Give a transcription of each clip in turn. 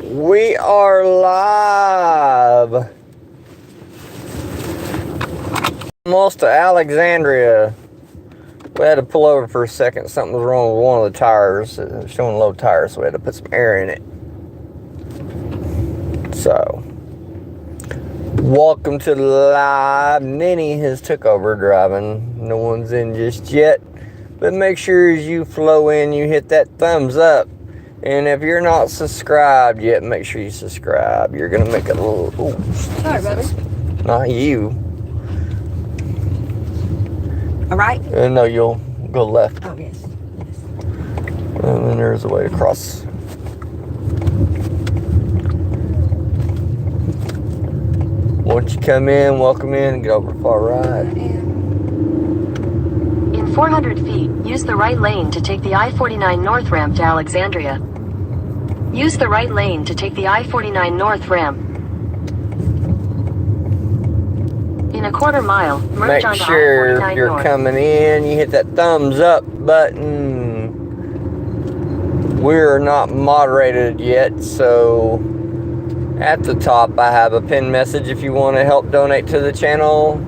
We are live. Almost to Alexandria. We had to pull over for a second. Something was wrong with one of the tires. It was showing low tires, so we had to put some air in it. So, welcome to live. Ninny has took over driving. No one's in just yet. But make sure as you flow in, you hit that thumbs up. And if you're not subscribed yet, make sure you subscribe. You're going to make a little... Ooh, sorry, brother. Not you. All right? No, you'll go left. Oh, yes. And then there's a way to cross. Once you come in, welcome in, and get over the far right. In 400 feet, use the right lane to take the I-49 North ramp to Alexandria. Use the right lane to take the I-49 North ramp. In a quarter mile, merge onto Make sure I-49 you're North. coming in, you hit that thumbs up button. We're not moderated yet, so at the top I have a pinned message. If you want to help donate to the channel,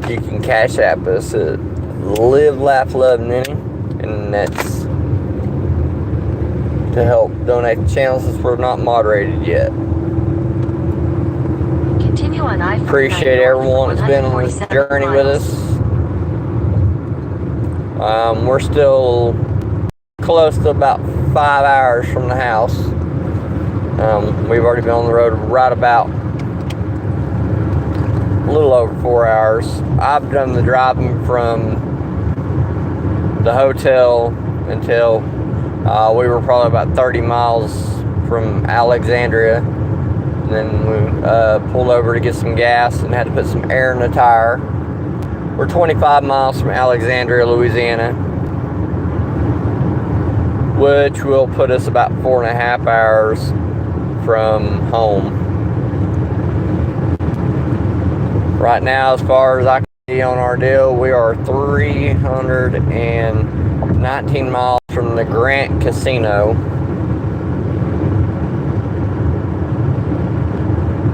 you can cash app us at Live, Laugh, Love, Ninny, and that's to help donate the channel since we're not moderated yet. Continue on I-49 Appreciate everyone that's been on this journey with us. We're still close to about 5 hours from the house. We've already been on the road right about a little over 4 hours. I've done the driving from the hotel until we were probably about 30 miles from Alexandria. And then we pulled over to get some gas and had to put some air in the tire. We're 25 miles from Alexandria, Louisiana, which will put us about 4.5 hours from home. Right now, as far as I can see on our deal, we are 319 miles from the Grant Casino.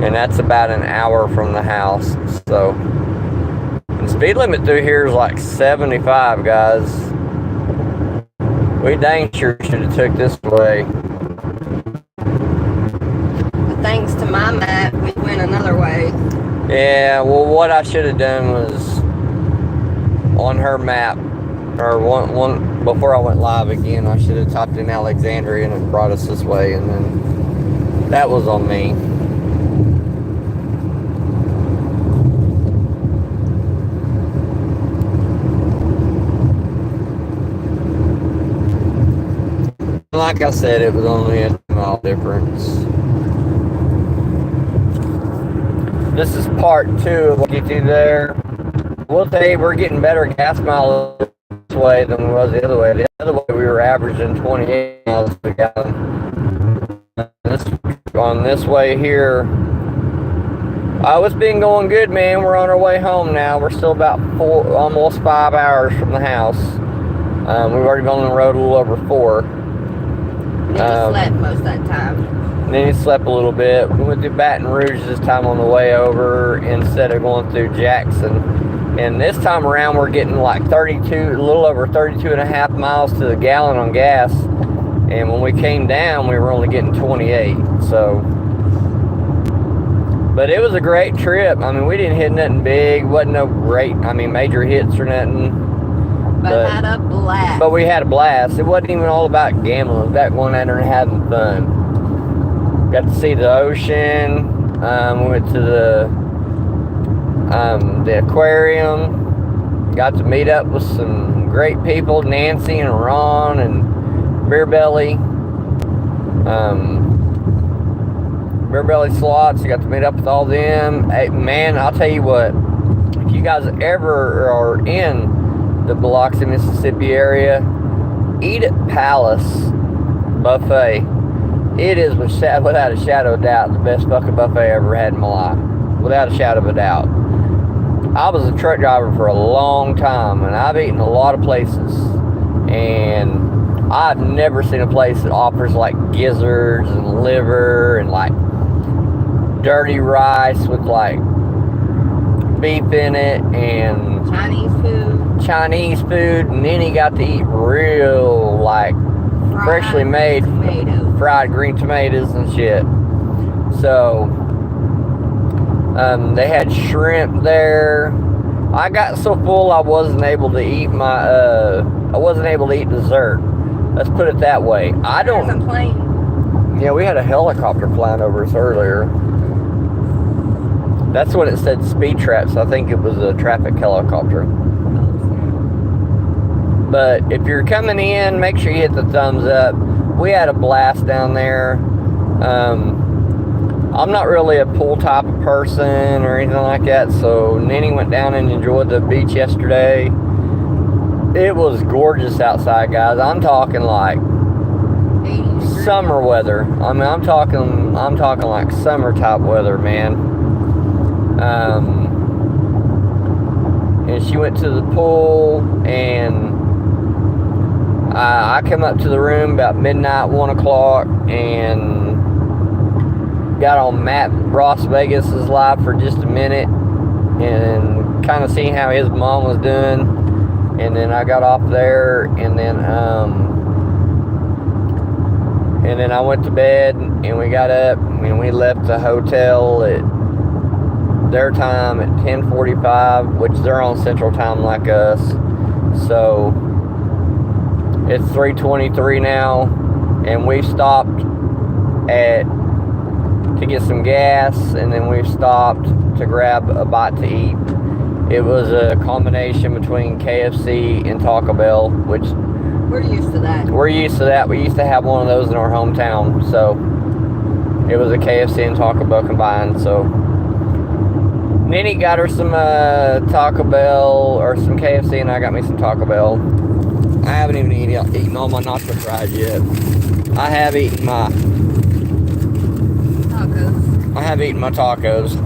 And that's about an hour from the house. So, the speed limit through here is like 75, guys. We dang sure should have took this way. But thanks to my map, we went another way. Yeah, well, what I should have done was on her map, or one before I went live again, I should have typed in Alexandria and it brought us this way, and then that was on me. Like I said, it was only a 2-mile difference. This is part 2 of what get you there. We'll say we're getting better gas mileage this way than we was the other way. The other way we were averaging 28 miles per gallon. On this way here, it's been going good, man. We're on our way home now. We're still about almost 5 hours from the house. We've already been on the road a little over 4. And he slept most of that time. Then he slept a little bit. We went through Baton Rouge this time on the way over instead of going through Jackson. And this time around we're getting like a little over 32.5 miles to the gallon on gas. And when we came down, we were only getting 28. So, but it was a great trip. I mean, we didn't hit nothing big. Wasn't no great, major hits or nothing. But had a blast. But we had a blast. It wasn't even all about gambling. It was about going out there and having fun. Got to see the ocean. We went to the aquarium. Got to meet up with some great people, Nancy and Ron and Beer Belly. Beer Belly Slots. You got to meet up with all them. Hey, man, I'll tell you what. If you guys ever are in the Biloxi, Mississippi area, eat at Palace Buffet. It is without a shadow of doubt the best fucking buffet I ever had in my life. Without a shadow of a doubt. I was a truck driver for a long time, and I've eaten a lot of places. And I've never seen a place that offers like gizzards and liver and like dirty rice with like beef in it and Chinese food. And then he got to eat real like freshly made fried green tomatoes and shit. So they had shrimp there. I got so full I wasn't able to eat dessert. Let's put it that way. There's a plane. Yeah, we had a helicopter flying over us earlier. That's when it said speed traps. I think it was a traffic helicopter. But if you're coming in, make sure you hit the thumbs up. We had a blast down there. I'm not really a pool type of person or anything like that, so Ninny went down and enjoyed the beach yesterday. It was gorgeous outside, guys. I'm talking like summer weather. I mean, I'm talking like summer type weather, man. And she went to the pool, and I came up to the room about midnight, 1 o'clock, and got on Matt Ross Vegas's live for just a minute and kind of seeing how his mom was doing. And then I got off there, and then I went to bed, and we got up and we left the hotel at their time at 10:45, which they're on Central Time like us. So it's 3:23 now, and we stopped to get some gas, and then we stopped to grab a bite to eat. It was a combination between KFC and Taco Bell, which we're used to that. We used to have one of those in our hometown, so it was a KFC and Taco Bell combined. So Ninny got her some Taco Bell or some KFC, and I got me some Taco Bell. I haven't even eaten all my nacho fries yet. I have eaten my tacos.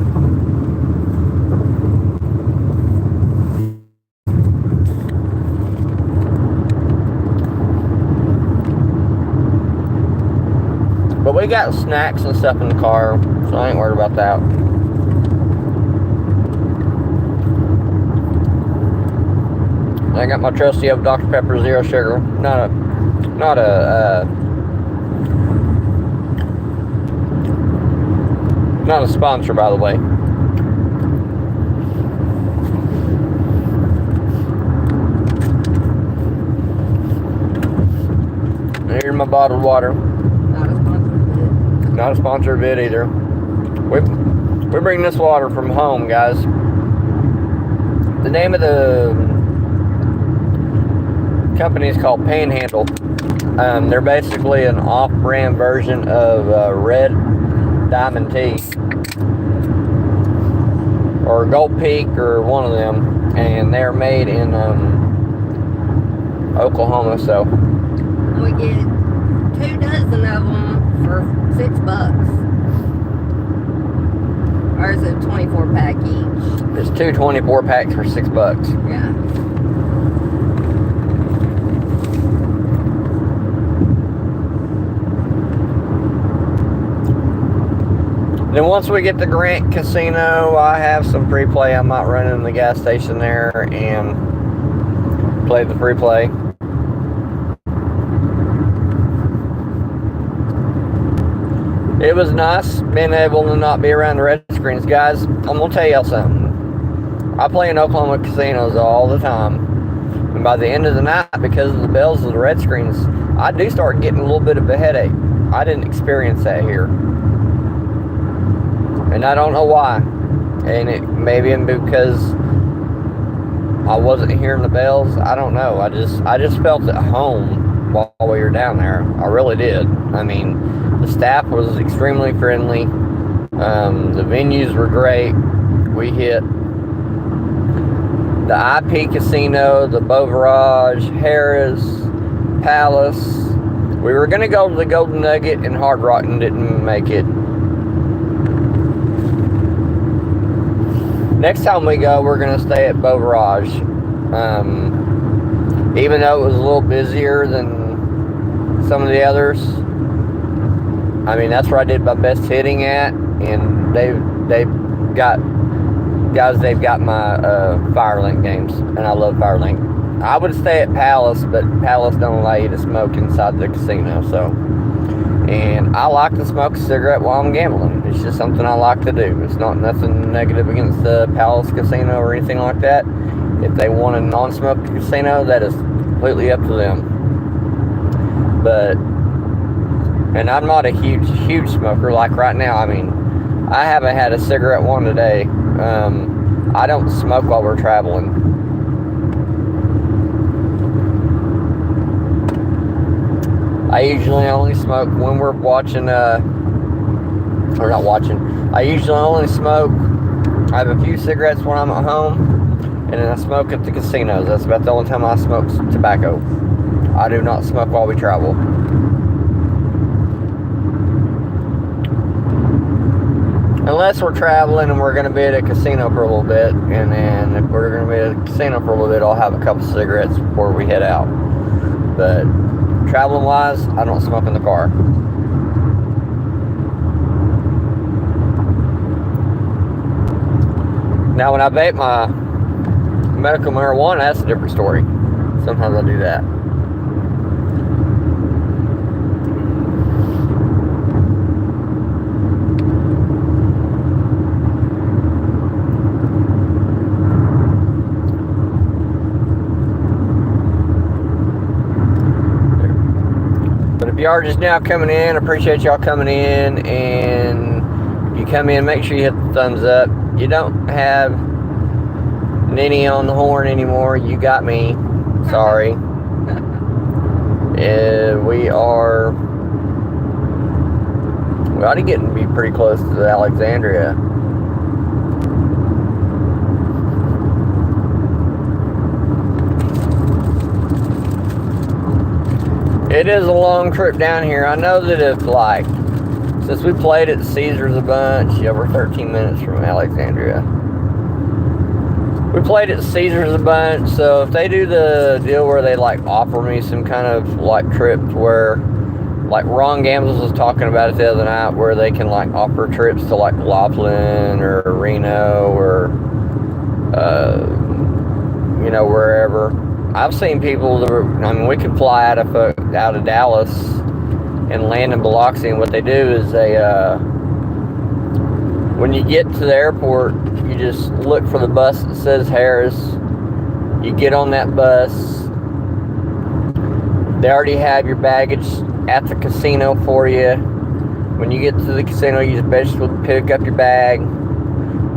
But we got snacks and stuff in the car, so I ain't worried about that. I got my trusty old Dr. Pepper Zero Sugar. Not a sponsor, by the way. Here's my bottled water. Not a sponsored vid either. We bring this water from home, guys. The name of the company is called Panhandle. They're basically an off-brand version of Red Diamond Tea or Gold Peak or one of them, and they're made in Oklahoma. So we get 2 dozen of them for $6, or is it 24 pack each? There's 2 24 packs for $6. Yeah. Then once we get to Grant Casino, I have some free play. I might run in the gas station there and play the free play. It was nice being able to not be around the red screens. Guys, I'm going to tell y'all something. I play in Oklahoma casinos all the time. And by the end of the night, because of the bells of the red screens, I do start getting a little bit of a headache. I didn't experience that here. And I don't know why. And it maybe because I wasn't hearing the bells. I don't know. I just felt at home while we were down there. I really did. I mean, the staff was extremely friendly. The venues were great. We hit the IP Casino, the Beauvirage, Harris, Palace. We were going to go to the Golden Nugget and Hard Rock and didn't make it. Next time we go, we're going to stay at Beauvirage. Even though it was a little busier than some of the others. I mean, that's where I did my best hitting at, and they've got guys. They've got my Firelink games, and I love Firelink. I would stay at Palace, but Palace don't allow you to smoke inside the casino. So, and I like to smoke a cigarette while I'm gambling. It's just something I like to do. It's not nothing negative against the Palace Casino or anything like that. If they want a non-smoke casino, that is completely up to them. But, and I'm not a huge smoker like right now. I mean, I haven't had a cigarette one today. I don't smoke while we're traveling. I usually only smoke when we're watching, or not watching. I usually only smoke. I have a few cigarettes when I'm at home, and then I smoke at the casinos. That's about the only time I smoke tobacco. I do not smoke while we travel. Unless we're traveling and we're going to be at a casino for a little bit, and then if we're going to be at a casino for a little bit, I'll have a couple cigarettes before we head out. But traveling wise, I don't smoke in the car. Now when I vape my medical marijuana, that's a different story. Sometimes I do that. But if you are just now coming in, I appreciate y'all coming in, and if you come in, make sure you hit the thumbs up. You don't have Ninny on the horn anymore. You got me. Sorry. We ought to get and be pretty close to Alexandria. It is a long trip down here. I know that if, like, since we played at Caesars a bunch, yeah, we're 13 minutes from Alexandria. We played at Caesars a bunch, so if they do the deal where they, like, offer me some kind of, like, trip where, like, Ron Gambles was talking about it the other night, where they can, like, offer trips to, like, Laughlin or Reno or, you know, wherever. I've seen people that I mean, we could fly out of Dallas and land in Biloxi, and what they do is they, when you get to the airport, you just look for the bus that says Harris. You get on that bus. They already have your baggage at the casino for you. When you get to the casino, you just basically pick up your bag.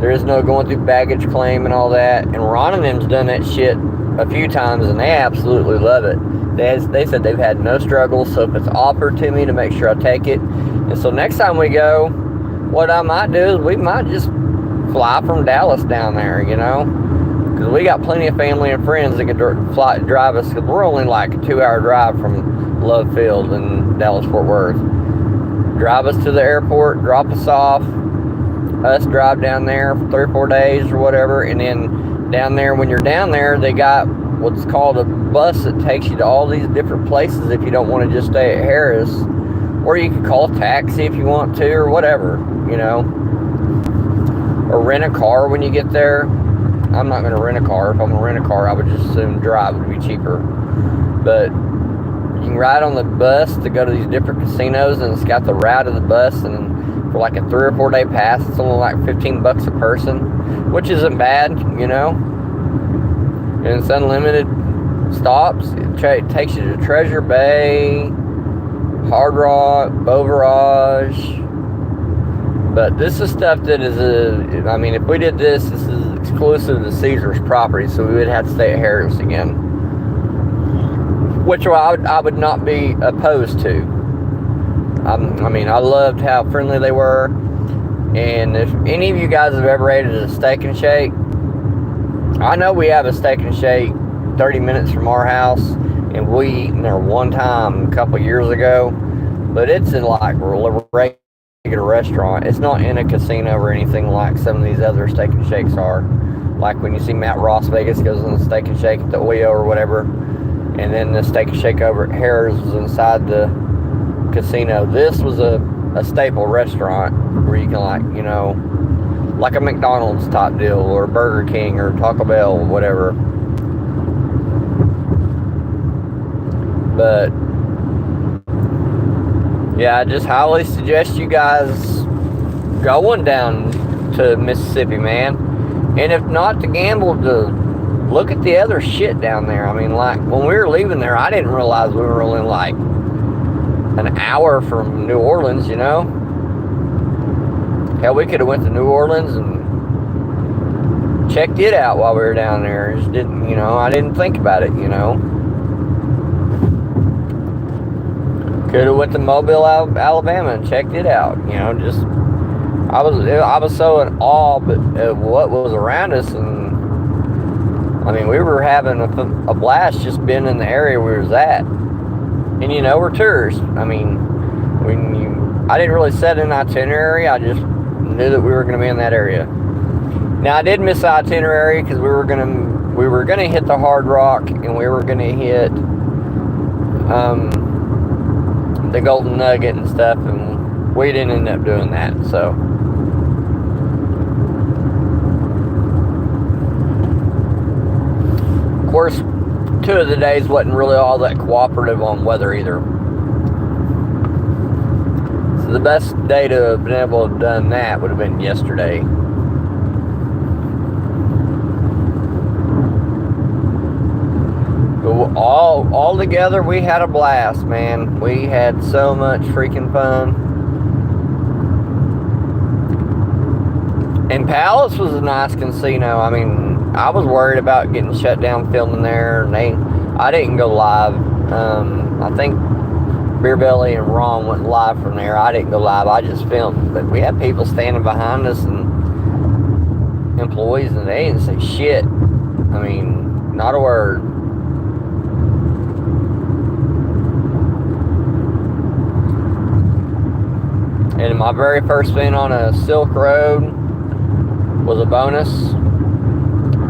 There is no going through baggage claim and all that. And Ron and them's done that shit a few times, and they absolutely love it. They said they've had no struggles, so if it's offered to me, to make sure I take it. And so next time we go, what I might do is we might just fly from Dallas down there, you know, because we got plenty of family and friends that could drive us, because we're only like a 2-hour drive from Love Field in Dallas-Fort Worth. Drive us to the airport, drop us off, us drive down there for 3 or 4 days or whatever, and then down there, when you're down there, they got what's called a bus that takes you to all these different places if you don't want to just stay at Harris, or you can call a taxi if you want to, or whatever, you know, or rent a car when you get there. I'm not going to rent a car. If I'm going to rent a car, I would just assume drive would be cheaper. But you can ride on the bus to go to these different casinos, and it's got the route of the bus, and for like a 3 or 4 day pass, it's only like $15 a person, which isn't bad, you know. And it's unlimited stops. It takes you to Treasure Bay, Hard Rock, Beau Rivage. But this is stuff that is I mean, if we did this is exclusive to Caesars property, so we would have to stay at Harris again, which I would not be opposed to. I mean, I loved how friendly they were. And if any of you guys have ever ate at a Steak and Shake, I know we have a Steak and Shake 30 minutes from our house, and we eaten there one time a couple years ago, but it's in like a regular restaurant. It's not in a casino or anything like some of these other Steak and Shakes are. Like when you see Matt Ross Vegas goes on the Steak and Shake at the Oyo or whatever. And then the Steak and Shake over at Harris was inside the casino. This was a staple restaurant where you can, like, you know, like a McDonald's type deal, or Burger King or Taco Bell or whatever. But yeah, I just highly suggest you guys going down to Mississippi, man. And if not to gamble, to look at the other shit down there. I mean, like, when we were leaving there, I didn't realize we were only like an hour from New Orleans, you know. Hell, we could have went to New Orleans and checked it out while we were down there. Just didn't, you know, I didn't think about it, you know. Could have went to Mobile, Alabama and checked it out, you know. Just, I was so in awe of what was around us, and I mean, we were having a blast just being in the area we was at. And you know, we're tourists. I mean, I didn't really set an itinerary. I just knew that we were going to be in that area. Now, I did miss the itinerary because we were gonna hit the Hard Rock, and we were gonna hit the Golden Nugget and stuff, and we didn't end up doing that. So, of course, 2 of the days wasn't really all that cooperative on weather either. So the best day to have been able to have done that would have been yesterday. But all together, we had a blast, man. We had so much freaking fun. And Palace was a nice casino. I mean, I was worried about getting shut down filming there, and I didn't go live. I think Beer Belly and Ron went live from there. I didn't go live. I just filmed. But we had people standing behind us and employees, and they didn't say shit. I mean, not a word. And my very first spin on a Silk Road was a bonus.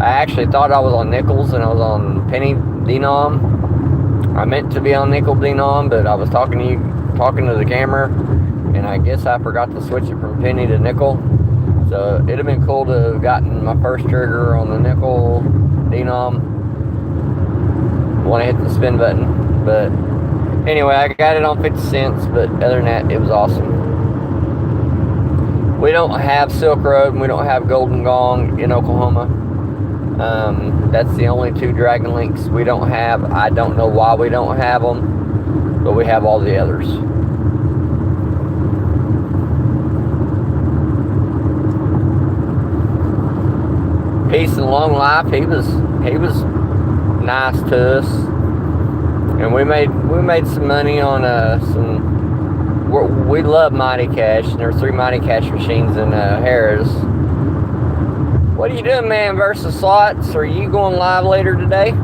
I actually thought I was on nickels and I was on penny denom. I meant to be on nickel denom, but I was talking to the camera, and I guess I forgot to switch it from penny to nickel. So it'd have been cool to have gotten my first trigger on the nickel denom when I hit the spin button. But anyway, I got it on 50 cents, but other than that, it was awesome. We don't have Silk Road and we don't have Golden Gong in Oklahoma. That's the only 2 Dragon Links we don't have. I don't know why we don't have them, but we have all the others. Peace and long life. He was nice to us, and we made some money on we love Mighty Cash, and there are 3 Mighty Cash machines in Harris. What are you doing, man, versus slots? Are you going live later today?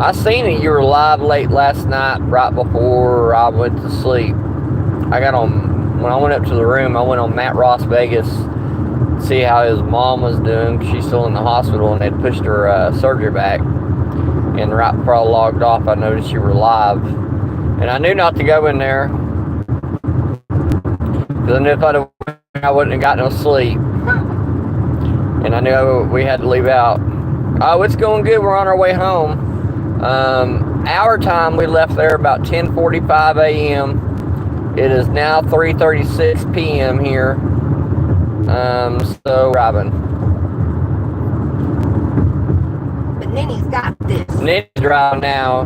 I seen it. You were live late last night, right before I went to sleep. When I went up to the room, I went on Matt Ross Vegas to see how his mom was doing. She's still in the hospital, and they'd pushed her surgery back. And right before I logged off, I noticed you were live. And I knew not to go in there, because I knew if I wouldn't have got no sleep. And I knew we had to leave out. Oh, it's going good. We're on our way home. Our time, we left there about 10:45 a.m. It is now 3:36 p.m. here. So driving. But Ninny's got this. Ninny's driving now.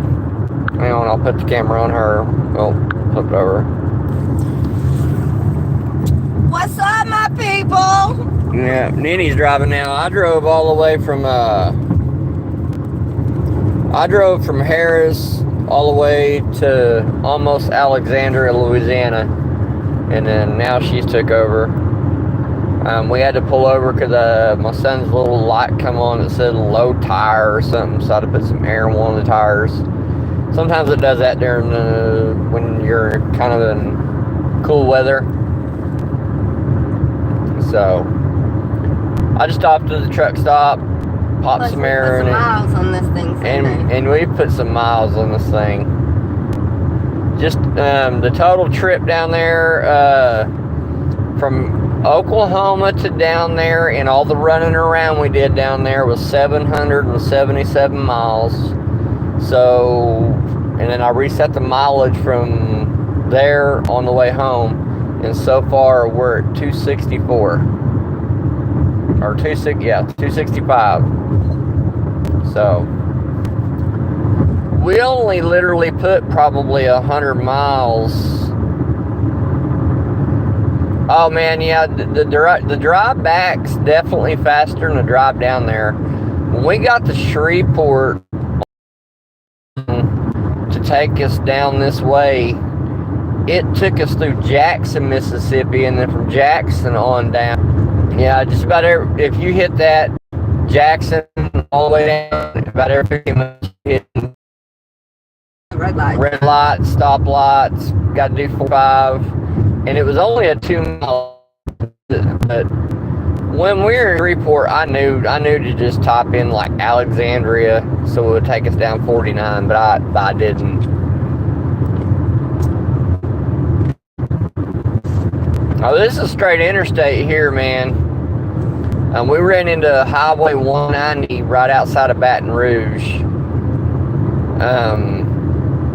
Hang on, I'll put the camera on her. Oh, flip it over. What's up, my people? Yeah, Ninny's driving now. I drove all the way from Harris all the way to almost Alexandria, Louisiana, and then now she's took over. We had to pull over because my son's little light come on that said low tire or something, so I had to put some air in one of the tires. Sometimes it does that during when you're kind of in cool weather. So I just stopped at the truck stop, pop Plus, some we air put in some it. miles on this thing. And we put some miles on this thing. Just the total trip down there from Oklahoma to down there and all the running around we did down there was 777 miles. So, and then I reset the mileage from there on the way home. And so far we're at 264. Or 265. So we only literally put probably 100 miles. Oh man, yeah, the drive back's definitely faster than the drive down there. When we got to Shreveport to take us down this way, it took us through Jackson, Mississippi, and then from Jackson on down. Yeah, just about if you hit that Jackson all the way down, about every 15 minutes you hit Red lights, stop lights, got to do 45, and it was only a 2 mile. But when we were in Shreveport, I knew to just type in like Alexandria, so it would take us down 49, but I didn't. Oh, this is straight interstate here, man. We ran into Highway 190 right outside of Baton Rouge.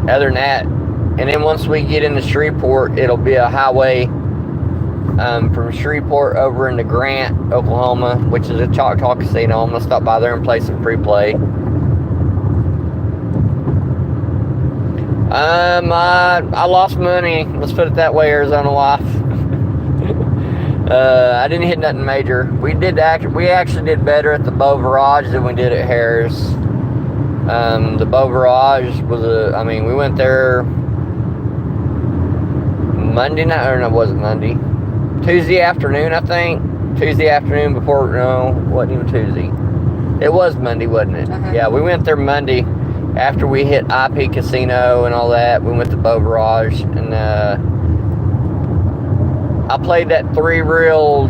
Other than that, and then once we get into Shreveport, it'll be a highway from Shreveport over into Grant, Oklahoma, which is a Choctaw casino. I'm gonna stop by there and play some free play. I lost money. Let's put it that way, Arizona wife. I didn't hit nothing major. We actually did better at the Beau Virage than we did at Harris. The Beau Virage was we went there Monday night, or no, it wasn't Monday. Tuesday afternoon, I think. Tuesday afternoon before, no, it wasn't even Tuesday. It was Monday, wasn't it? Uh-huh. Yeah, we went there Monday after we hit IP Casino and all that. We went to Beau Virage, and I played that 3-reel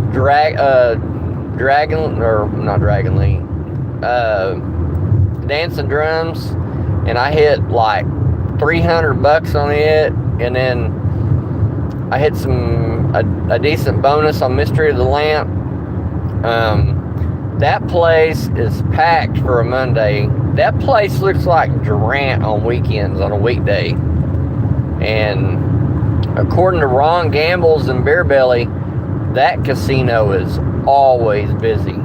dancing drums, and I hit like $300 on it, and then I hit a decent bonus on Mystery of the Lamp. That place is packed for a Monday. That place looks like Durant on weekends on a weekday. And according to Ron Gamble's and Beer Belly, that casino is always busy.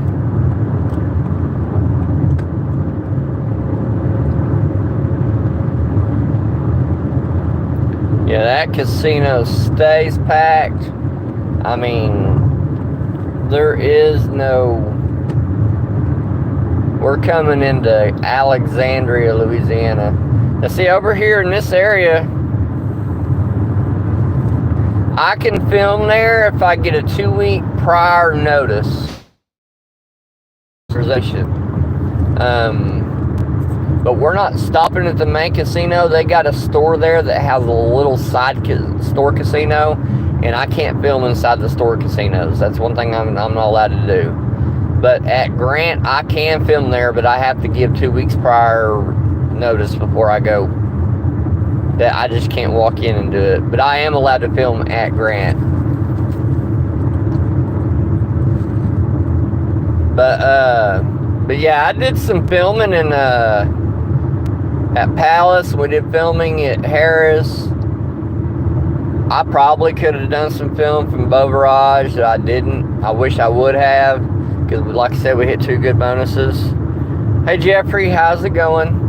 Yeah, that casino stays packed. I mean, there is no... We're coming into Alexandria, Louisiana. Now see, over here in this area, I can film there if I get a 2-week prior notice. But we're not stopping at the main casino. They got a store there that has a little side store casino, and I can't film inside the store casinos. That's one thing I'm not allowed to do. But at Grant, I can film there, but I have to give 2 weeks prior notice before I go. That I just can't walk in and do it. But I am allowed to film at Grant. But yeah, I did some filming in at Palace. We did filming at Harris. I probably could have done some film from Beau Virage that I didn't. I wish I would have, because like I said, we hit 2 good bonuses. Hey Jeffrey, how's it going?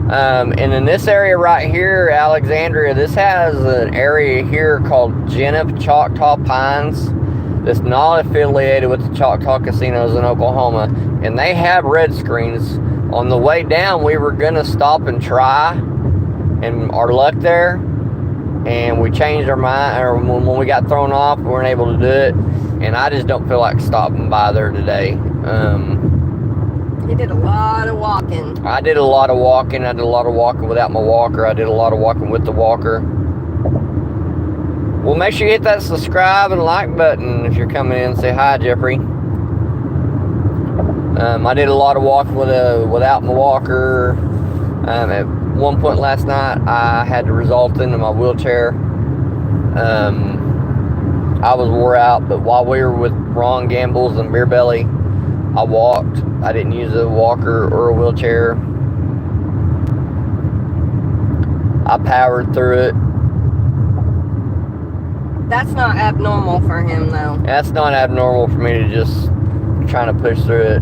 And in this area right here, Alexandria, this has an area here called Jennifer Choctaw Pines that's not affiliated with the Choctaw casinos in Oklahoma, and they have red screens. On the way down, we were gonna stop and try and our luck there, and we changed our mind, or when we got thrown off, we weren't able to do it, and I just don't feel like stopping by there today. You did a lot of walking. I did a lot of walking. I did a lot of walking without my walker. I did a lot of walking with the walker. Well, make sure you hit that subscribe and like button if you're coming in. Say hi, Jeffrey. I did a lot of walking without my walker. At one point last night, I had to resort into my wheelchair. I was wore out, but while we were with Ron Gambles and Beer Belly, I walked. I didn't use a walker or a wheelchair. I powered through it. That's not abnormal for him, though. That's not abnormal for me to just trying to push through it.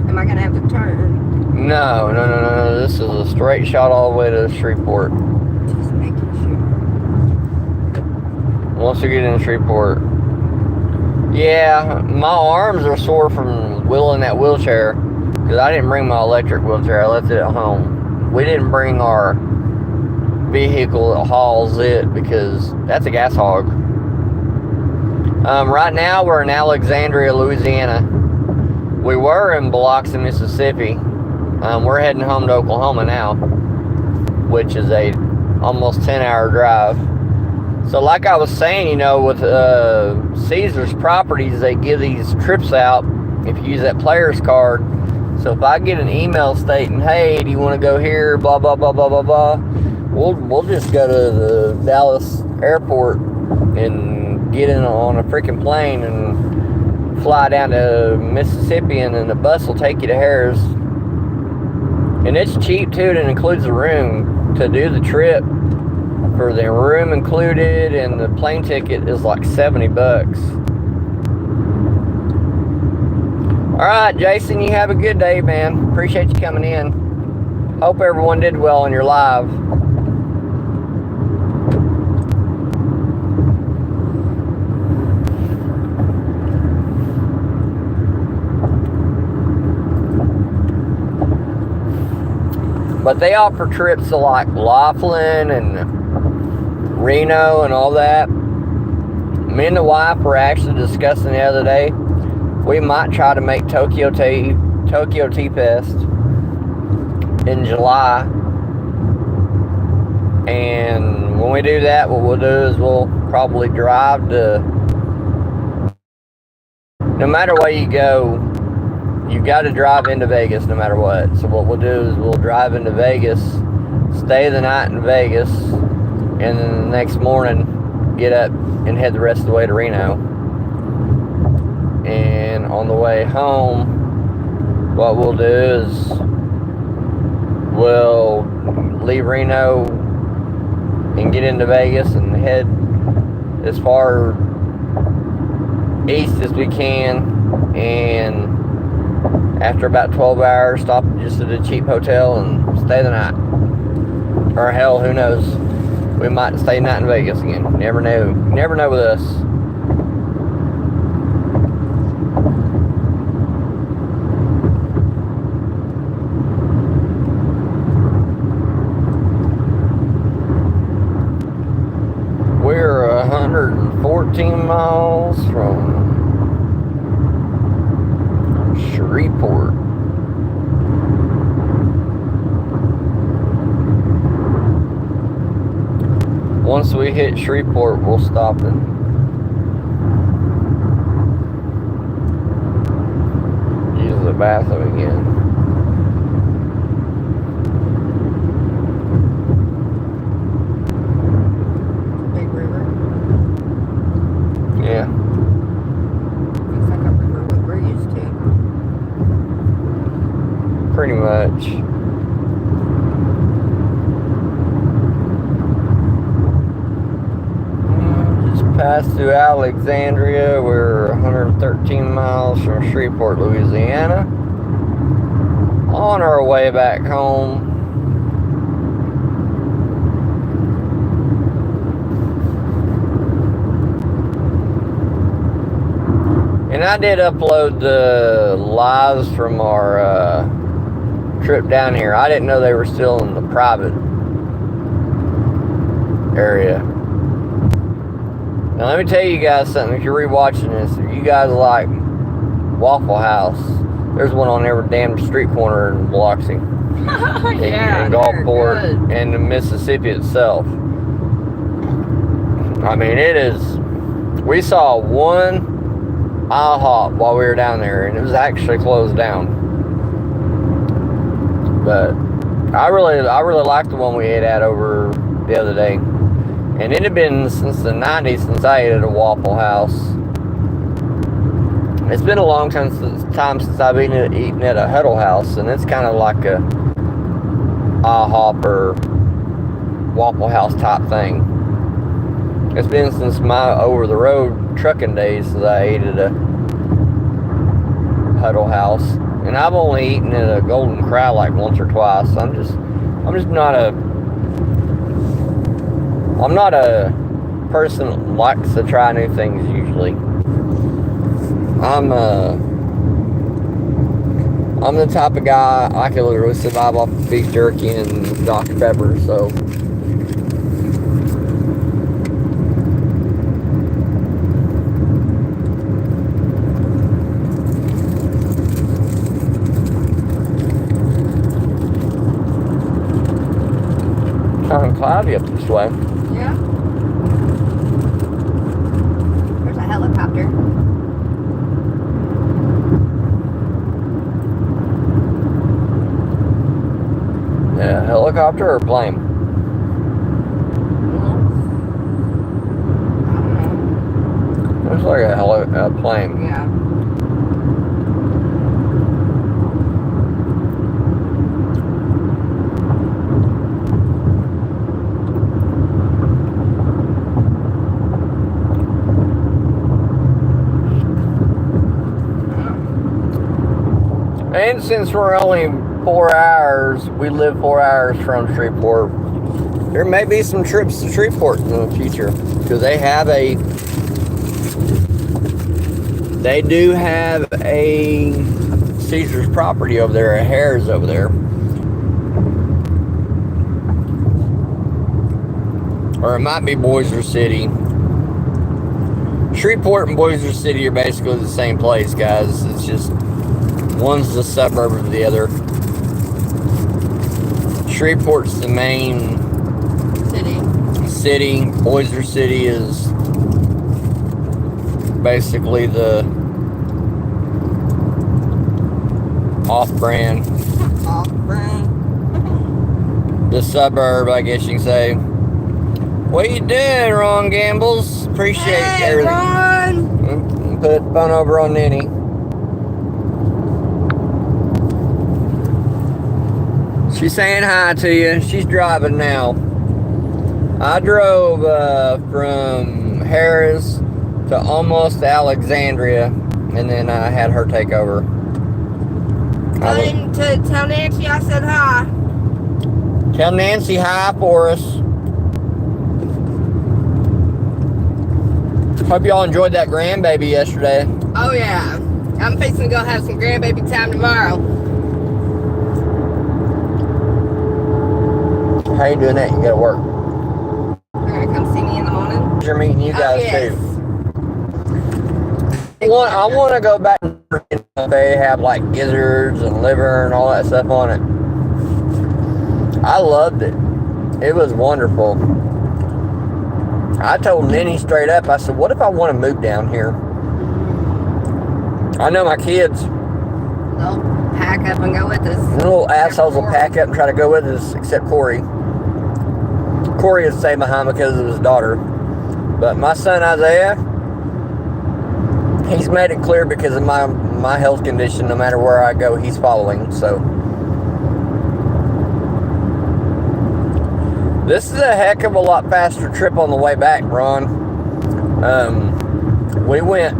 Am I gonna have to turn? No. This is a straight shot all the way to Shreveport. Just making sure. Once we get in Shreveport. Yeah, my arms are sore from wheeling that wheelchair because I didn't bring my electric wheelchair. I left it at home. We didn't bring our vehicle that hauls it because that's a gas hog. Right now we're in Alexandria, Louisiana. We were in Biloxi, Mississippi. We're heading home to Oklahoma now, which is a almost 10-hour drive. So like I was saying, you know, with Caesar's Properties, they give these trips out if you use that player's card. So if I get an email stating, hey, do you want to go here, blah, blah, blah, blah, blah, blah, we'll just go to the Dallas airport and get in on a freaking plane and fly down to Mississippi, and then the bus will take you to Harris. And it's cheap too. It includes a room to do the trip. For the room included, and the plane ticket is like $70. Alright, Jason, you have a good day, man. Appreciate you coming in. Hope everyone did well on your live. But they offer trips to like Laughlin and Reno and all that. Me and the wife were actually discussing the other day, we might try to make Tokyo Tea Fest in July. And when we do that, what we'll do is we'll probably drive to, no matter where you go, you got to drive into Vegas no matter what. So what we'll do is we'll drive into Vegas, stay the night in Vegas, and then the next morning get up and head the rest of the way to Reno. And on the way home, what we'll do is we'll leave Reno and get into Vegas and head as far east as we can, and after about 12 hours stop just at a cheap hotel and stay the night. Or hell, who knows, we might stay the night in Vegas again. Never know with us. We're 114 miles from Shreveport. Once we hit Shreveport, we'll stop and use the bathroom again. Big river. Yeah. Looks like a river we're used to. Pretty much. Passed through Alexandria. We're 113 miles from Shreveport, Louisiana. On our way back home. And I did upload the lives from our trip down here. I didn't know they were still in the private area. Now let me tell you guys something. If you're rewatching this, if you guys like Waffle House, there's one on every damn street corner in Biloxi. Yeah, and Gulfport and the Mississippi itself. I mean, it is. We saw one IHOP while we were down there, and it was actually closed down. But I really liked the one we ate at over the other day. And it had been since the 90s since I ate at a Waffle House. It's been a long time since I've eaten at a Huddle House, and it's kind of like a IHOP or Waffle House type thing. It's been since my over-the-road trucking days since I ate at a Huddle House, and I've only eaten at a Golden Corral like once or twice. I'm just not a person that likes to try new things usually. I'm the type of guy I could literally survive off of beef jerky and Dr. Pepper, so. Kind of cloudy up this way. Yeah. There's a helicopter. Yeah, helicopter or plane? Looks like a plane. Yeah. And since we're only 4 hours, we live 4 hours from Shreveport, there may be some trips to Shreveport in the future, because they do have a Caesar's property over there, a Harris over there. Or it might be Bossier City. Shreveport and Bossier City are basically the same place, guys. It's just one's the suburb of the other. Shreveport's the main city. Bossier City is basically the off-brand. The suburb, I guess you can say. What you doing, Ron Gambles? Appreciate everything. Ron! Put the phone over on Ninny. She's saying hi to you. She's driving now. I drove from Harris to almost Alexandria, and then I had her take over. Tell Nancy I said hi. Tell Nancy hi for us. Hope y'all enjoyed that grandbaby yesterday. Oh yeah. I'm fixing to go have some grandbaby time tomorrow. How you doing that? You gotta work. They're gonna come see me in the morning. You're meeting you guys yes. too. I want to go back and they have like gizzards and liver and all that stuff on it. I loved it. It was wonderful. I told Ninny straight up, I said, what if I want to move down here? I know my kids. They'll pack up and go with us. Little assholes will pack up and try to go with us, except Corey. Corey is staying behind because of his daughter. But my son Isaiah, he's made it clear because of my health condition, no matter where I go, he's following, so. This is a heck of a lot faster trip on the way back, Ron. We went,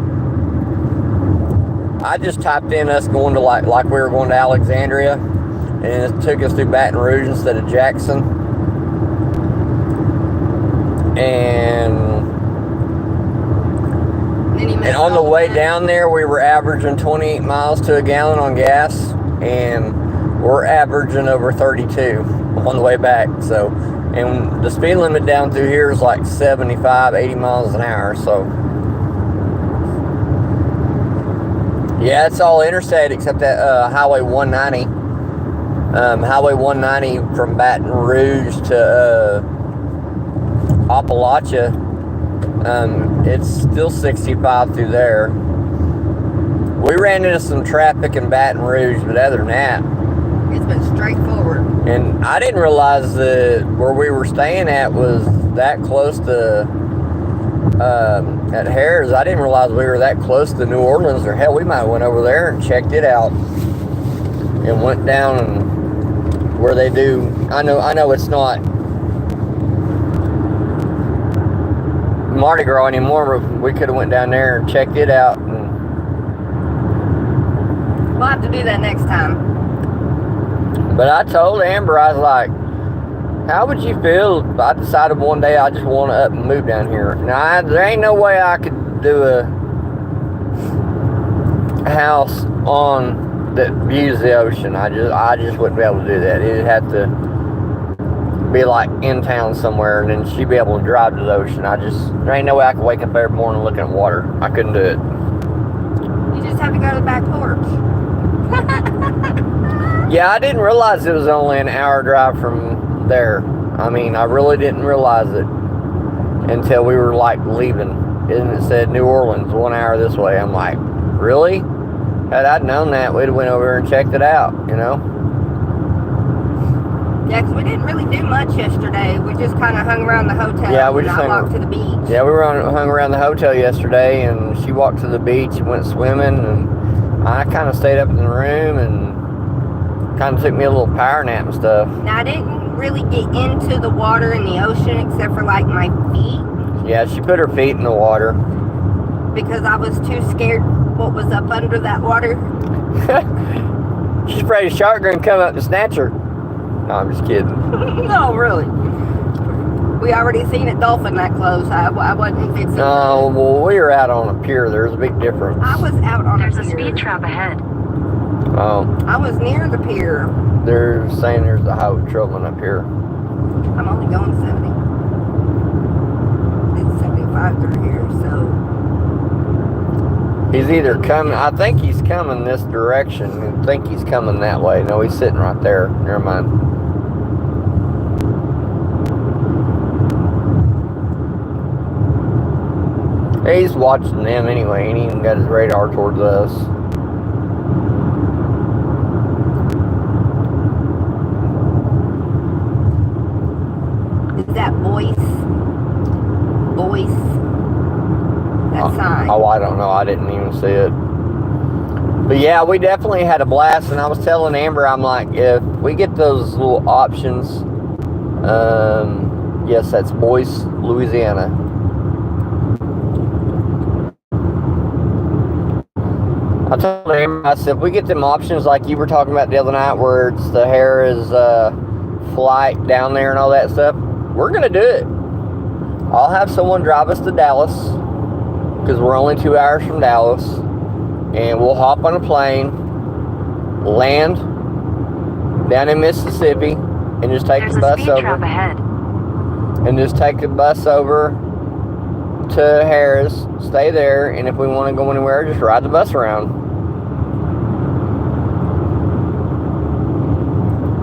I just typed in us going to like we were going to Alexandria, and it took us through Baton Rouge instead of Jackson. And on the way down there, we were averaging 28 miles to a gallon on gas, and we're averaging over 32 on the way back. So, and the speed limit down through here is like 75, 80 miles an hour. So, yeah, it's all interstate except that Highway 190. Highway 190 from Baton Rouge to Appalachia It's still 65 through there. We ran into some traffic in Baton Rouge, but other than that, it's been straightforward. And I didn't realize that where we were staying at was that close to at Harris. I didn't realize we were that close to New Orleans, or hell, we might have went over there and checked it out and went down and where they do. I know it's not Mardi Gras anymore, but we could have went down there and checked it out. And we'll have to do that next time. But I told Amber, I was like, how would you feel if I decided one day I just want to up and move down here? Now, there ain't no way I could do a house on that views the ocean. I just wouldn't be able to do that. It'd have to be like in town somewhere, and then she'd be able to drive to the ocean. There ain't no way I could wake up every morning looking at water. I couldn't do it. You just have to go to the back porch. Yeah, I didn't realize it was only an hour drive from there. I mean, I really didn't realize it until we were like leaving. And it said New Orleans, 1 hour this way. I'm like, really? Had I known that, we'd have went over there and checked it out, you know? Yeah, because we didn't really do much yesterday. We just kind of hung around the hotel. Yeah, we just walked to the beach. Yeah, we hung around the hotel yesterday, and she walked to the beach and went swimming, and I kind of stayed up in the room and kind of took me a little power nap and stuff. Now, I didn't really get into the water in the ocean except for like my feet. Yeah, she put her feet in the water. Because I was too scared what was up under that water. She's afraid a shark gonna come up and snatch her. No, I'm just kidding. No, really. We already seen a dolphin that close. I wasn't fixing. No, well, we were out on a pier. There's a big difference. I was out on There's a pier. a speed trap ahead. Oh. I was near the pier. They're saying there's a high trolling up here. I'm only going 70. It's 75 through here, so. He's either coming, I think he's coming this direction. I think he's coming that way. No, he's sitting right there. Never mind. He's watching them anyway. He ain't even got his radar towards us. Is that voice? That sign. Oh, I don't know. I didn't even see it. But yeah, we definitely had a blast. And I was telling Amber, I'm like, if we get those little options, yes, that's Boyce, Louisiana. I told Amber, I said, if we get them options like you were talking about the other night, where it's the Harris flight down there and all that stuff, we're going to do it. I'll have someone drive us to Dallas, because we're only 2 hours from Dallas, and we'll hop on a plane, land down in Mississippi, and just take the bus over. Trap ahead. And just take the bus over to Harris, stay there, and if we want to go anywhere, just ride the bus around.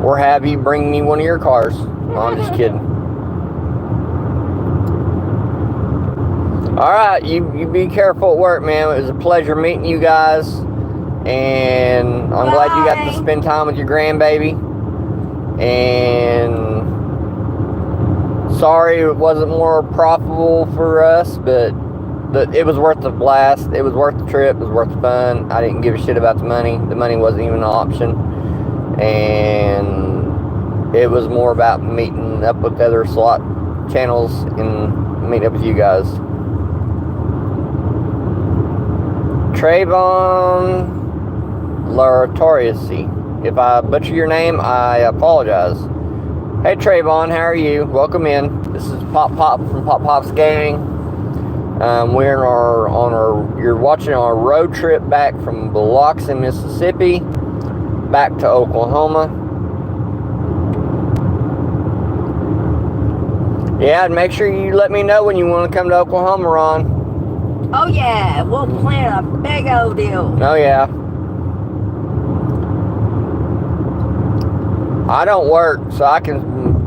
Or have you bring me one of your cars. No, I'm just kidding. Alright, you be careful at work, man. It was a pleasure meeting you guys. And I'm glad you got to spend time with your grandbaby. And sorry it wasn't more profitable for us, but it was worth the blast. It was worth the trip. It was worth the fun. I didn't give a shit about the money. The money wasn't even an option. And it was more about meeting up with other slot channels and meeting up with you guys. Trayvon Lartoriasi. If I butcher your name, I apologize. Hey Trayvon, how are you? Welcome in. This is Pop from Pop Pop's Gang. You're watching our road trip back from Biloxi, Mississippi, back to Oklahoma. Yeah, and make sure you let me know when you want to come to Oklahoma, Ron. Oh yeah, we'll plan a big old deal. Oh yeah. I don't work, so I can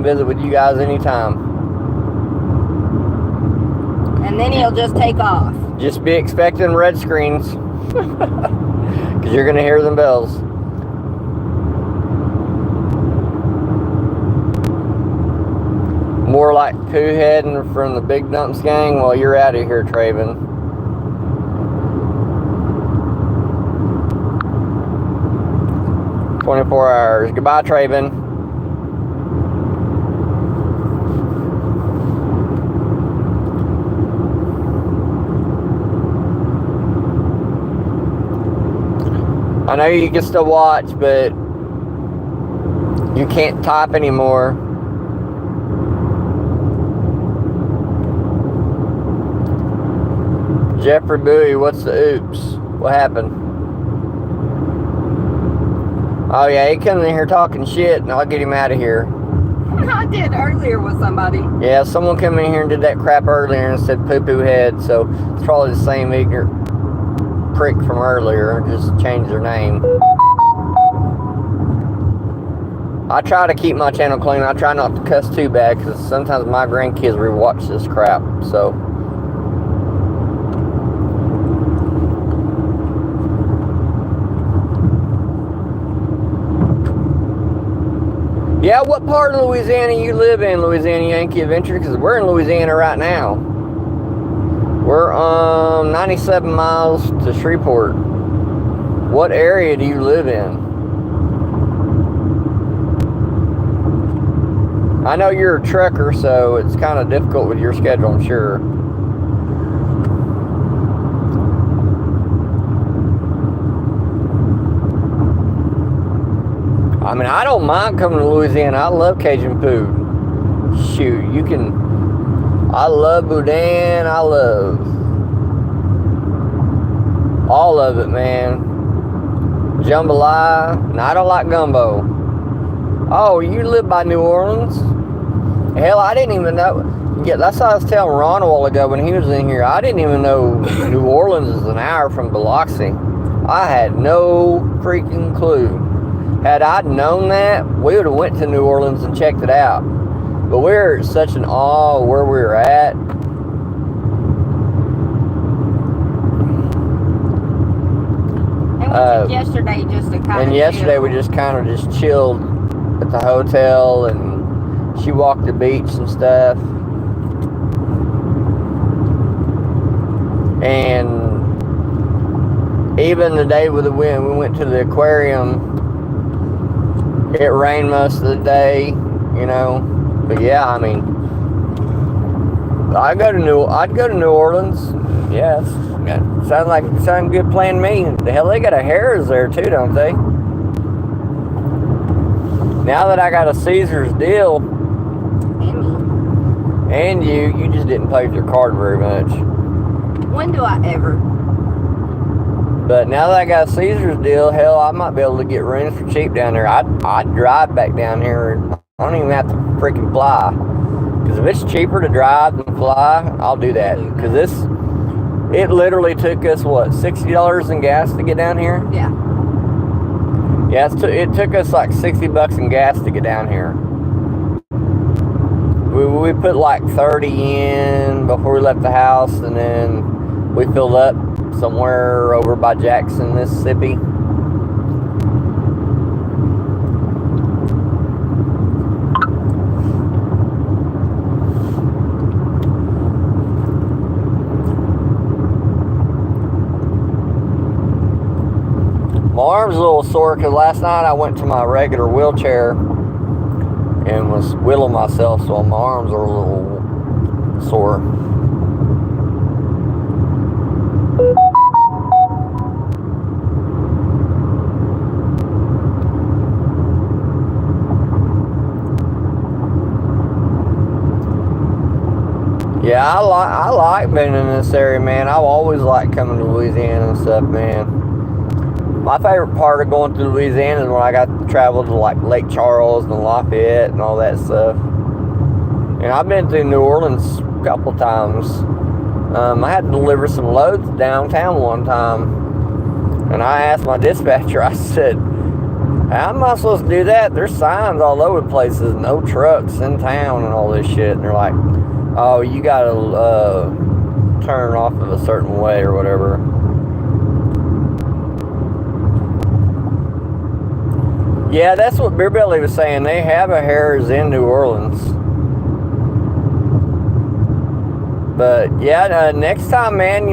visit with you guys anytime. then he'll just take off. Just be expecting red screens. Because you're going to hear them bells. More like poo heading from the Big Dumps gang. Well, you're out of here, Traven. "24 hours. Goodbye, Traven. I know you can still watch, but you can't type anymore. Jeffrey Bowie, what's the oops? What happened? Oh yeah, he comes in here talking shit, and I'll get him out of here. I did earlier with somebody. Yeah, someone came in here and did that crap earlier and said poo-poo head, so it's probably the same ignorant prick from earlier, just changed their name. I try to keep my channel clean. I try not to cuss too bad, because sometimes my grandkids rewatch this crap, so. Yeah, what part of Louisiana you live in, Louisiana Yankee Adventure? Because we're in Louisiana right now. We're 97 miles to Shreveport. What area do you live in? I know you're a trucker, so it's kind of difficult with your schedule, I'm sure. I mean, I don't mind coming to Louisiana. I love Cajun food. Shoot, you can... I love boudin. I love all of it, man. Jambalaya. And I don't like gumbo. Oh, you live by New Orleans? Hell, I didn't even know. Yeah, that's what I was telling Ron a while ago when he was in here. I didn't even know New Orleans is an hour from Biloxi. I had no freaking clue. Had I known that, we would have went to New Orleans and checked it out. But we're such an awe of where we're at. And we took yesterday just to kind of And yesterday chill. we just kind of just chilled at the hotel, and she walked the beach and stuff. And even the day with the wind, we went to the aquarium. It rained most of the day, you know. But yeah, I mean, I'd go to New Orleans. Yes, sound good plan to me. The hell, they got a Harrah's there too, don't they? Now that I got a Caesar's deal, and you just didn't pay with your card very much. When do I ever? But now that I got a Caesar's deal, hell, I might be able to get rooms for cheap down there. I'd drive back down here. I don't even have to freaking fly. Because if it's cheaper to drive than fly, I'll do that. Because it literally took us, what, $60 in gas to get down here? Yeah. Yeah, it took us like $60 in gas to get down here. We put like 30 in before we left the house, and then we filled up somewhere over by Jackson, Mississippi. My arm's a little sore because last night I went to my regular wheelchair and was wheeling myself, so my arms are a little sore. Yeah, I like being in this area, man. I've always liked coming to Louisiana and stuff, man. My favorite part of going to Louisiana is when I got to travel to like Lake Charles and Lafayette and all that stuff. And I've been to New Orleans a couple times. I had to deliver some loads downtown one time. And I asked my dispatcher, I said, how am I supposed to do that? There's signs all over the places, no trucks in town and all this shit. And they're like, oh, you gotta turn off of a certain way or whatever. Yeah, that's what Beer Belly was saying. They have a Harris in New Orleans. But yeah, next time, man,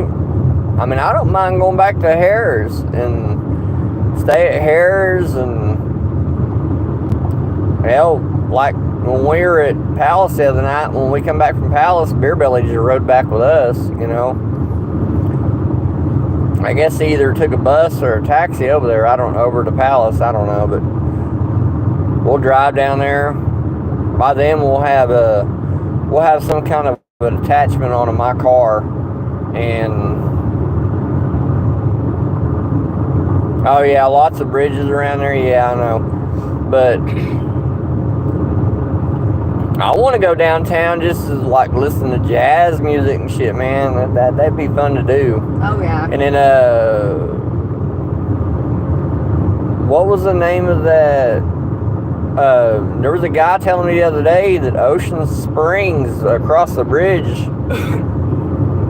I mean, I don't mind going back to Harris and stay at Harris, and hell, like when we were at Palace the other night, when we come back from Palace, Beer Belly just rode back with us, you know. I guess he either took a bus or a taxi over there. I don't know, over to Palace. I don't know, but we'll drive down there. By then, we'll have some kind of an attachment onto my car, and oh yeah, lots of bridges around there. Yeah, I know, but I want to go downtown just to like listen to jazz music and shit, man. That'd be fun to do. Oh yeah. And then what was the name of that? There was a guy telling me the other day that Ocean Springs, across the bridge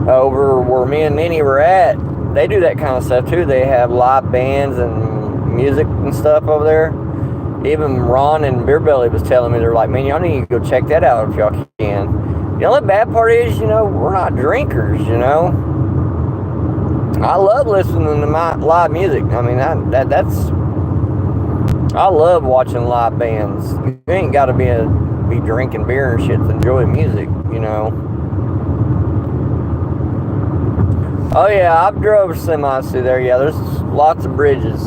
over where me and Ninny were at, they do that kind of stuff too. They have live bands and music and stuff over there. Even Ron and Beer Belly was telling me, they're like, man, y'all need to go check that out if y'all can. The only bad part is, you know, we're not drinkers, you know. I love listening to my live music. I mean, that's I love watching live bands. You ain't got to be drinking beer and shit to enjoy music, you know. Oh yeah, I've drove semis through there. Yeah, there's lots of bridges.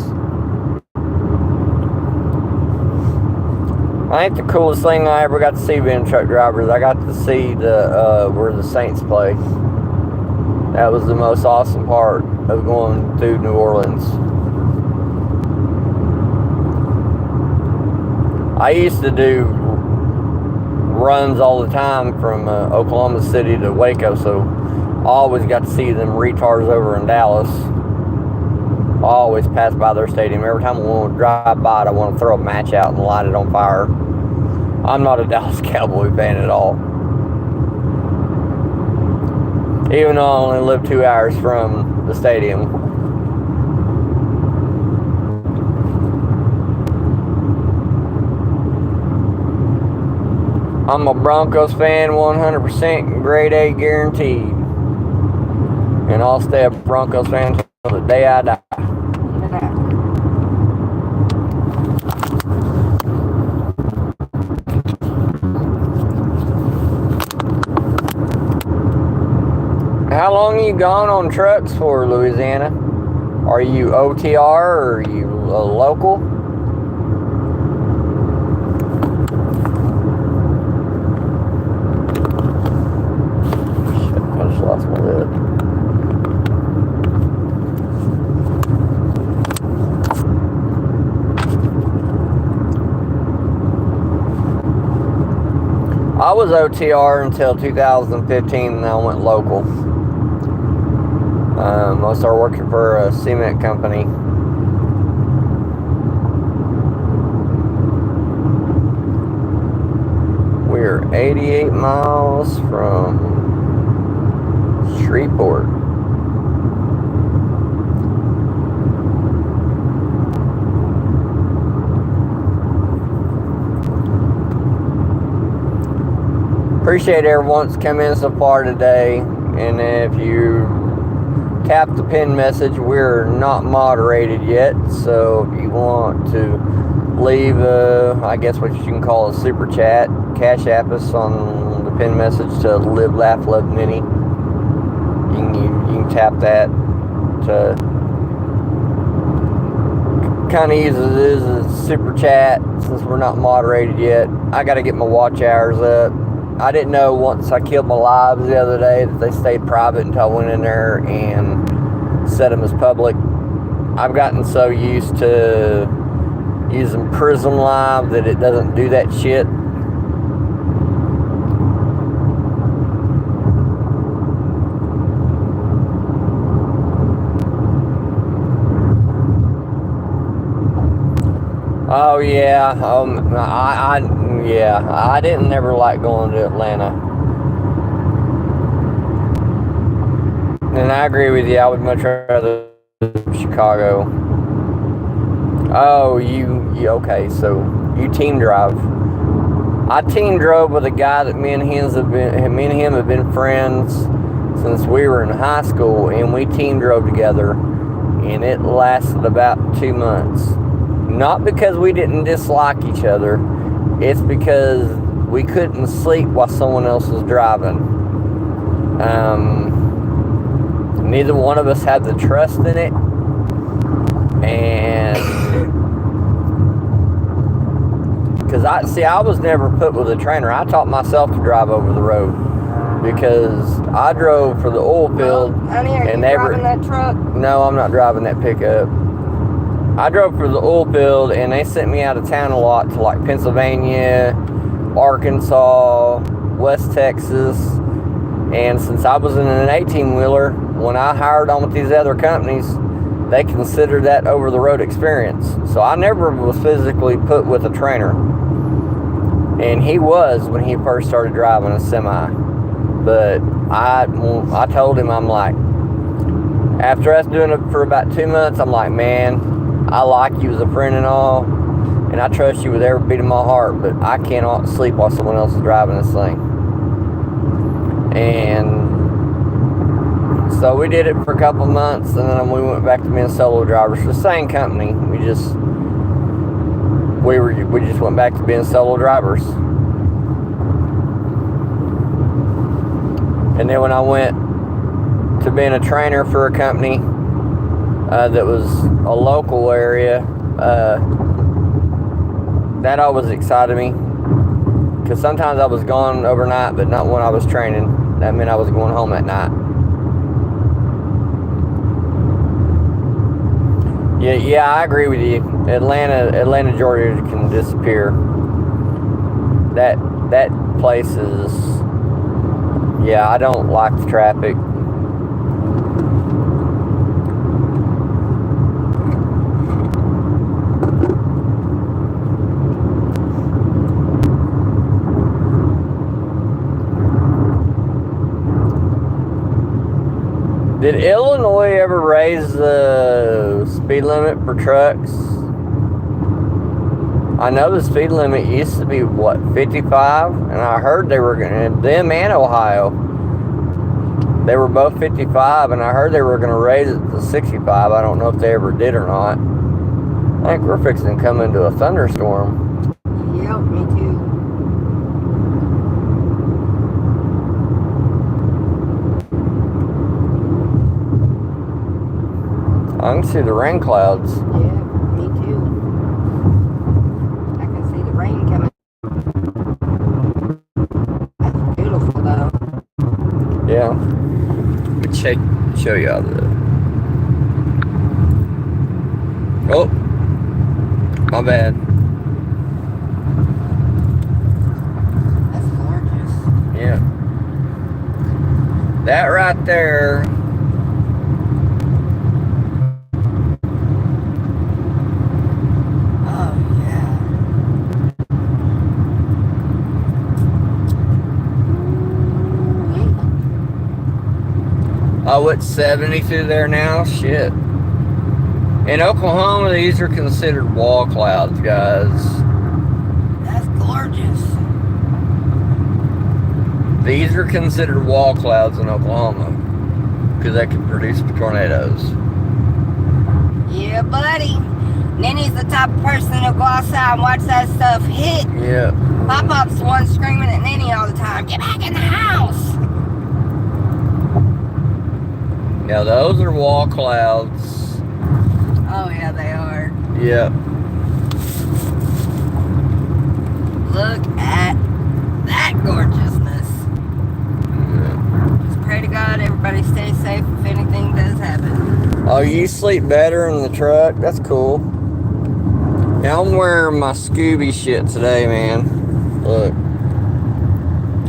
I think the coolest thing I ever got to see being a truck driver is I got to see where the Saints play. That was the most awesome part of going through New Orleans. I used to do runs all the time from Oklahoma City to Waco, so I always got to see them retards over in Dallas. I always pass by their stadium. Every time I want to drive by it, I want to throw a match out and light it on fire. I'm not a Dallas Cowboy fan at all. Even though I only live 2 hours from the stadium. I'm a Broncos fan, 100% grade A guaranteed. And I'll stay a Broncos fan until the day I die. How long are you gone on trucks for, Louisiana? Are you OTR or are you local? Shit, I just lost my lid. I was OTR until 2015 and I went local. I started working for a cement company. We're 88 miles from Shreveport. Appreciate everyone's come in so far today, and if you tap the pin message, we're not moderated yet, so if you want to leave I guess what you can call a super chat, cash app us on the pin message to Live Laugh Love Ninny. You can tap that to kind of use it as a super chat since we're not moderated yet. I got to get my watch hours up. I didn't know once I killed my lives the other day that they stayed private until I went in there and set them as public. I've gotten so used to using Prism Live that it doesn't do that shit. Oh yeah, I didn't never like going to Atlanta. And I agree with you. I would much rather Chicago. Oh, you okay? So you team drive. I team drove with a guy that me and him have been friends since we were in high school, and we team drove together, and it lasted about 2 months. Not because we didn't dislike each other, it's because we couldn't sleep while someone else was driving. Neither one of us had the trust in it, and because I was never put with a trainer. I taught myself to drive over the road because I drove for the oil field. Honey, are you driving that truck? No, I'm not driving that pickup. I drove for the oil field, and they sent me out of town a lot to like Pennsylvania, Arkansas, West Texas. And since I was in an 18-wheeler, when I hired on with these other companies, they considered that over-the-road experience. So I never was physically put with a trainer. And he was when he first started driving a semi. But I told him, I'm like, after us doing it for about 2 months, I'm like, man, I like you as a friend and all, and I trust you with every beat of my heart, but I cannot sleep while someone else is driving this thing. And so we did it for a couple months, and then we went back to being solo drivers for the same company. We just went back to being solo drivers. And then when I went to being a trainer for a company that was a local area, that always excited me, because sometimes I was gone overnight, but not when I was training. That meant I was going home at night. Yeah, I agree with you. Atlanta, Georgia can disappear. That place is, yeah, I don't like the traffic. Did Illinois ever raise the speed limit for trucks? I know the speed limit used to be, 55? And I heard they were going to, them and Ohio, they were both 55, and I heard they were going to raise it to 65. I don't know if they ever did or not. I think we're fixing to come into a thunderstorm. Yeah, me too. I can see the rain clouds. Yeah, me too. I can see the rain coming. That's beautiful though. Yeah. Let me show you all the... Oh, my bad. That's gorgeous. Yeah. That right there. Oh, it's 70 through there now? Shit. In Oklahoma, these are considered wall clouds, guys. That's gorgeous. These are considered wall clouds in Oklahoma, because they can produce tornadoes. Yeah, buddy. Ninny's the type of person that'll go outside and watch that stuff hit. Yeah. Pop-Pop's the one screaming at Ninny all the time, get back in the house. Now, those are wall clouds. Oh, yeah, they are. Yeah. Look at that gorgeousness. Yeah. Just pray to God everybody stays safe if anything does happen. Oh, you sleep better in the truck? That's cool. Now, I'm wearing my Scooby shit today, man. Look.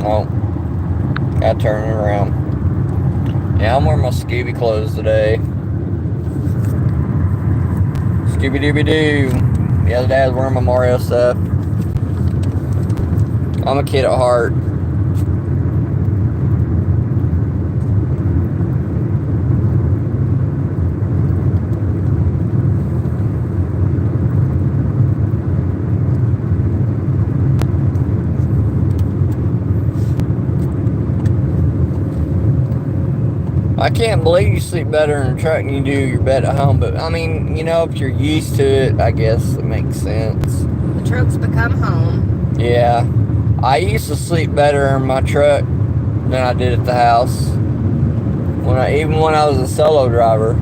Oh. Gotta turn it around. Yeah, I'm wearing my Scooby clothes today. Scooby-Dooby-Doo. The other day I was wearing my Mario stuff. I'm a kid at heart. I can't believe you sleep better in a truck than you do your bed at home. But I mean, you know, if you're used to it, I guess it makes sense. The truck's become home. Yeah. I used to sleep better in my truck than I did at the house. Even when I was a solo driver.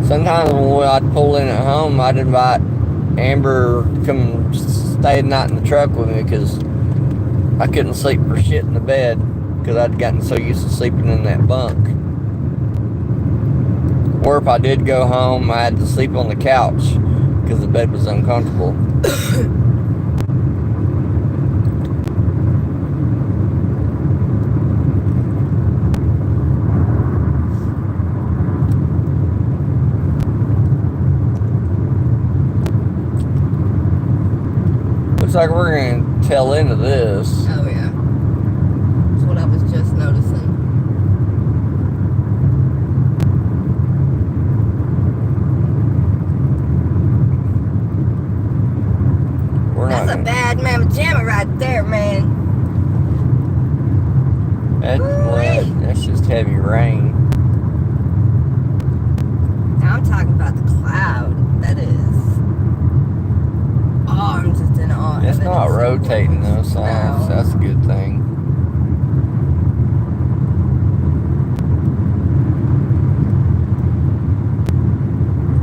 Sometimes when I'd pull in at home, I'd invite Amber to come stay the night in the truck with me because I couldn't sleep for shit in the bed because I'd gotten so used to sleeping in that bunk. Or if I did go home, I had to sleep on the couch because the bed was uncomfortable. Looks like we're going to tail into this. Oh, yeah. That's what I was just noticing. That's a bad mamma jamma right there, man. That's just heavy rain. Now I'm talking about the cloud. That is... Oh, I'm just in awe. It's not rotating though, so that's a good thing.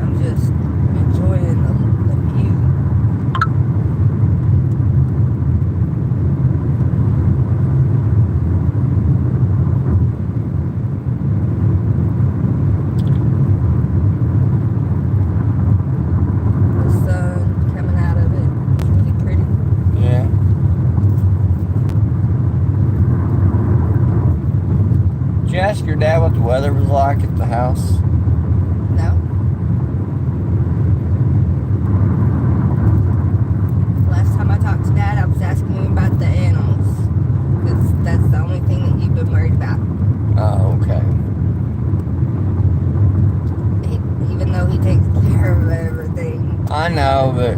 I'm just enjoying the view. The sun coming out of it. It's really pretty. Yeah. Did you ask your dad what the weather was like at the house? No? Last time I talked to Dad, I was asking him about the animals. Because that's the only thing that you've been worried about. Oh, okay. Even though he takes care of everything. I know, but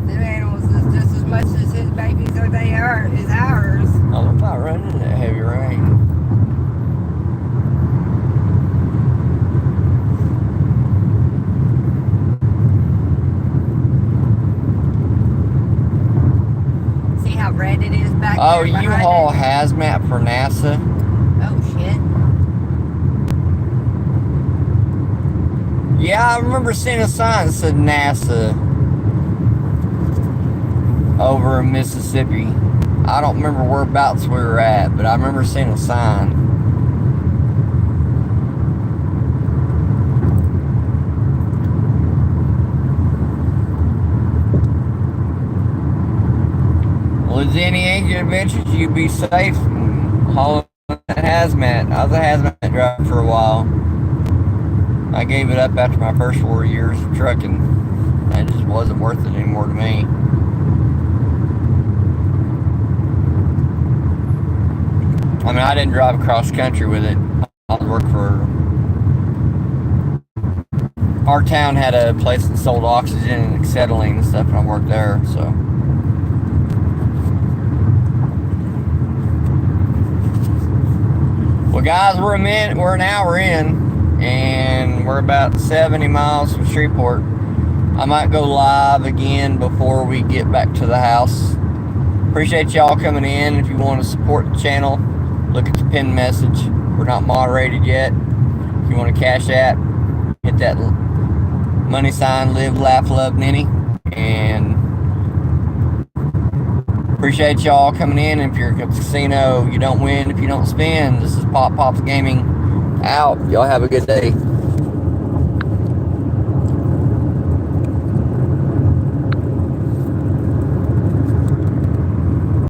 The animals is just as much as his babies or they are is ours. I'm not running in that heavy rain. See how red it is back Oh, there you behind haul it? hazmat for NASA? Oh shit. Yeah, I remember seeing a sign that said NASA over in Mississippi. I don't remember whereabouts we were at, but I remember seeing a sign. Well, is any Asian adventures you'd be safe hauling hazmat? I was a hazmat driver for a while. I gave it up after my first 4 years of trucking. It just wasn't worth it anymore to me. I mean, I didn't drive across country with it. I worked for... Our town had a place that sold oxygen and acetylene and stuff, and I worked there, so... Well, guys, we're an hour in. And we're about 70 miles from Shreveport. I might go live again before we get back to the house. Appreciate y'all coming in. If you want to support the channel, look at the pinned message. We're not moderated yet. If you want to cash app, hit that money sign, live, laugh, love, Ninny. And appreciate y'all coming in. If you're at the casino, you don't win if you don't spin. This is Pop's Gaming out. Y'all have a good day.